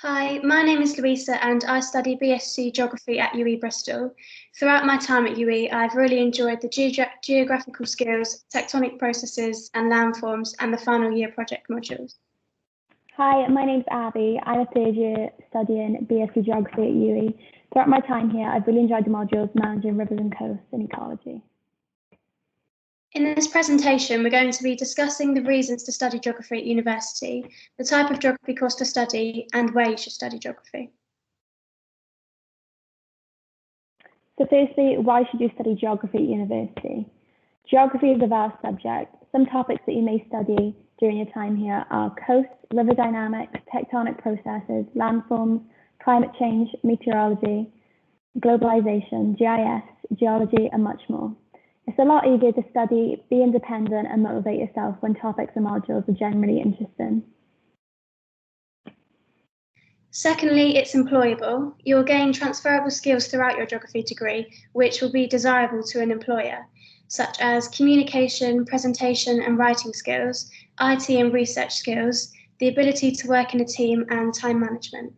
Hi, my name is Louisa and I study BSc Geography at UE Bristol. Throughout my time at UE, I've really enjoyed the geographical skills, tectonic processes and landforms and the final year project modules. Hi, my name's Abby. I'm a third year studying BSc Geography at UE. Throughout my time here, I've really enjoyed the modules managing rivers and coasts and ecology. In this presentation, we're going to be discussing the reasons to study geography at university, the type of geography course to study, and where you should study geography. So firstly, why should you study geography at university? Geography is a vast subject. Some topics that you may study during your time here are coasts, river dynamics, tectonic processes, landforms, climate change, meteorology, globalization, GIS, geology, and much more. It's a lot easier to study, be independent, and motivate yourself when topics and modules are generally interesting. Secondly, it's employable. You'll gain transferable skills throughout your geography degree, which will be desirable to an employer, such as communication, presentation and writing skills, IT and research skills, the ability to work in a team, and time management.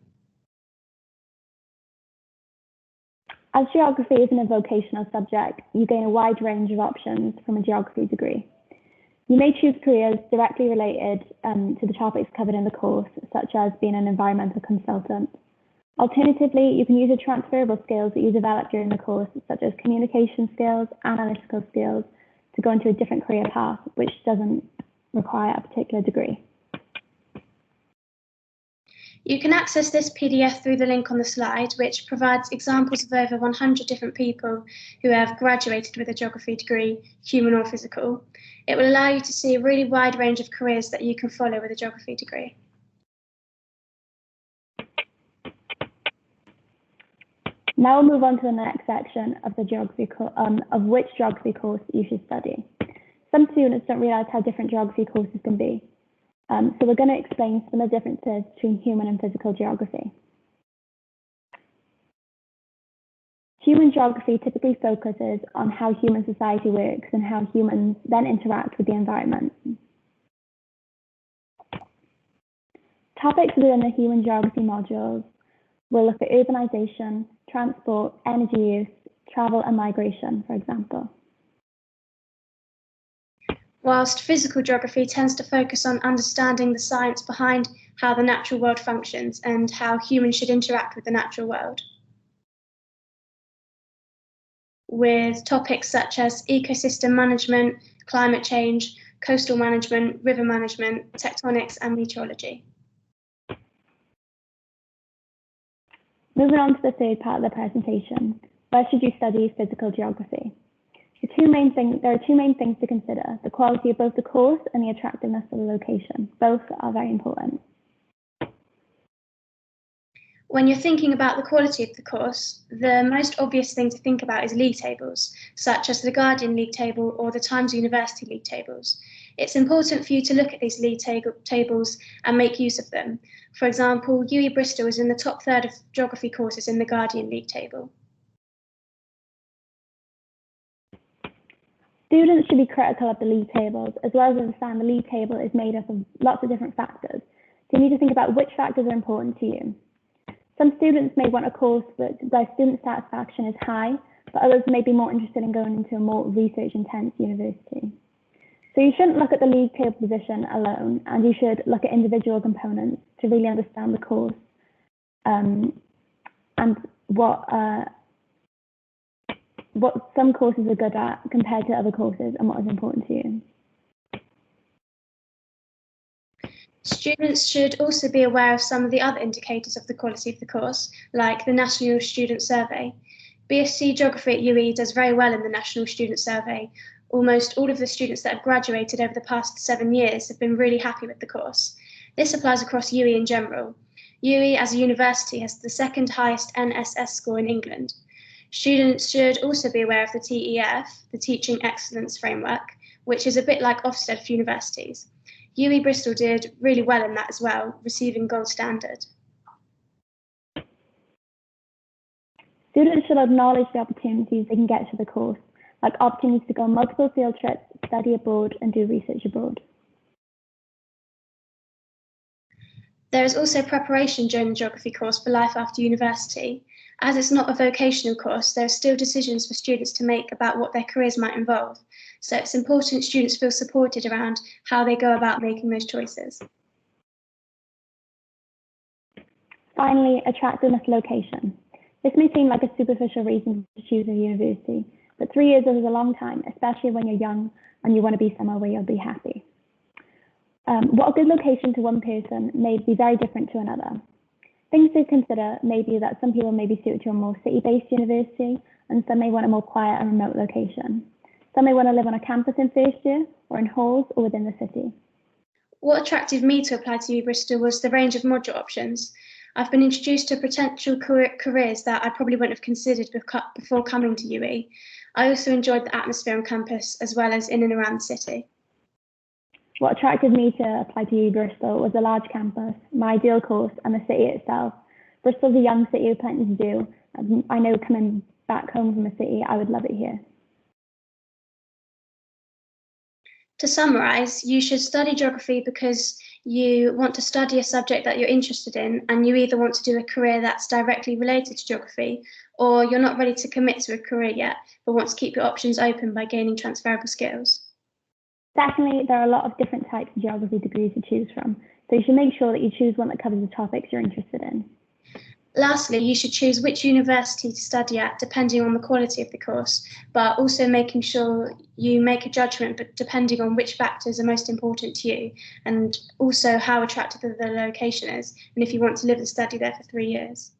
As geography isn't a vocational subject, you gain a wide range of options from a geography degree. You may choose careers directly related to the topics covered in the course, such as being an environmental consultant. Alternatively, you can use the transferable skills that you develop during the course, such as communication skills, analytical skills, to go into a different career path, which doesn't require a particular degree. You can access this PDF through the link on the slide, which provides examples of over 100 different people who have graduated with a geography degree, human or physical. It will allow you to see a really wide range of careers that you can follow with a geography degree. Now we'll move on to the next section of the geography of which geography course you should study. Some students don't realize how different geography courses can be. So we're going to explain some of the differences between human and physical geography. Human geography typically focuses on how human society works and how humans then interact with the environment. Topics within the human geography modules will look at urbanization, transport, energy use, travel and migration, for example. Whilst physical geography tends to focus on understanding the science behind how the natural world functions and how humans should interact with the natural world, with topics such as ecosystem management, climate change, coastal management, river management, tectonics and meteorology. Moving on to the third part of the presentation, where should you study physical geography? There are two main things to consider: the quality of both the course and the attractiveness of the location. Both are very important. When you're thinking about the quality of the course, the most obvious thing to think about is league tables, such as the Guardian League Table or the Times University League Tables. It's important for you to look at these league tables and make use of them. For example, UE Bristol is in the top third of geography courses in the Guardian League Table. Students should be critical of the league tables, as well as understand the league table is made up of lots of different factors. So you need to think about which factors are important to you. Some students may want a course where student satisfaction is high, but others may be more interested in going into a more research-intense university. So you shouldn't look at the league table position alone, and you should look at individual components to really understand the course and what some courses are good at compared to other courses and what is important to you. Students should also be aware of some of the other indicators of the quality of the course, like the National Student Survey. BSc Geography at UE does very well in the National Student Survey. Almost all of the students that have graduated over the past 7 years have been really happy with the course. This applies across UE in general. UE as a university has the second highest NSS score in England. Students should also be aware of the TEF, the Teaching Excellence Framework, which is a bit like Ofsted for universities. UE Bristol did really well in that as well, receiving gold standard. Students should acknowledge the opportunities they can get to the course, like opportunities to go on multiple field trips, study abroad, and do research abroad. There is also preparation during the geography course for life after university. As it's not a vocational course, there are still decisions for students to make about what their careers might involve. So it's important students feel supported around how they go about making those choices. Finally, attractiveness location. This may seem like a superficial reason to choose a university, but 3 years is a long time, especially when you're young and you want to be somewhere where you'll be happy. What a good location to one person may be very different to another. Things to consider may be that some people may be suited to a more city-based university, and some may want a more quiet and remote location. Some may want to live on a campus in first year, or in halls, or within the city. What attracted me to apply to Bristol was the range of module options. I've been introduced to potential careers that I probably wouldn't have considered before coming to UE. I also enjoyed the atmosphere on campus, as well as in and around the city. What attracted me to apply to UE Bristol was a large campus, my ideal course, and the city itself. Bristol's a young city with plenty to do, and I know coming back home from a city, I would love it here. To summarise, you should study geography because you want to study a subject that you're interested in, and you either want to do a career that's directly related to geography, or you're not ready to commit to a career yet, but want to keep your options open by gaining transferable skills. Secondly, there are a lot of different types of geography degrees to choose from, so you should make sure that you choose one that covers the topics you're interested in. Lastly, you should choose which university to study at depending on the quality of the course, but also making sure you make a judgment but depending on which factors are most important to you, and also how attractive the location is, and if you want to live and study there for 3 years.